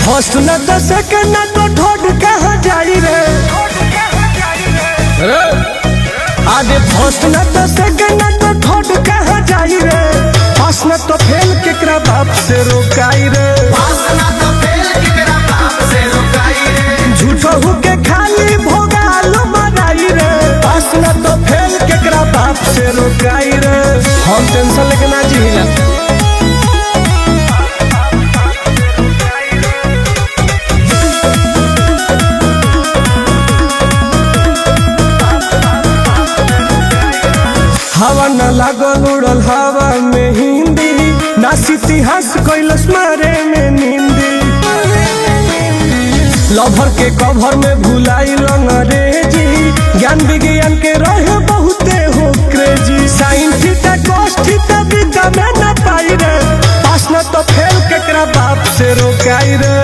हौसला तो सेकंड तो ठोड कहाँ जाई रे आगे हौसला तो सेकंड तो ठोड कहाँ जाई रे हौसला तो फेल केकरा बाप से रोकाई रे झूठो होके खाली भोगालो मराई रे हौसला तो फेल केकरा बाप से रोकाई रे हम टेंशन लेके ना जीला हवा न लागल उड़ल हवा में हिंदी नास इतिहास कैलस मारे में निंदी लभर के कभर में भुलाई अंग्रेजी ज्ञान विज्ञान के रहे बहुते हो क्रेजी साइन थीटा कॉस थीटा विद्या में न पाई रे पास न तो फेल केकरा बाप से रोकाई रे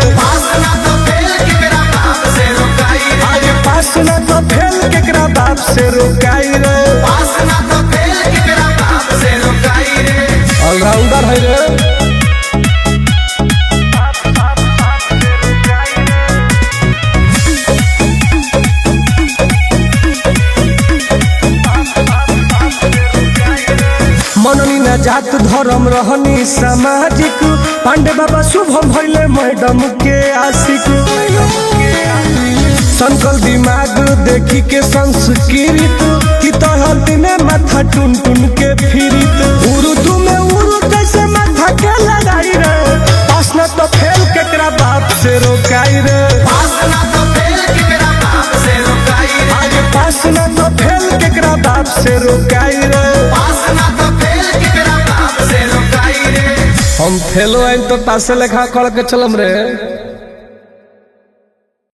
आगे पास न तो फेल केकरा बाप से रोकाई रे ऑलराउंडर है रे मननी न जात धर्म रहनी सामाजिक पांडे बाबा शुभम भइले मैडम के आशिक संकल दिमाग देखी के संस्कृत की तरह दिने माथा टुन टुन के फिरित उर्दू में उर्दू जैसे माथा के लड़ाई रे पास न तो फेल केकरा बाप से रोकाई रे आगे पास न तो फेल केकरा बाप से रोकाई रे हम फेलो आइन तो पासे लेखा कर के चलम रे।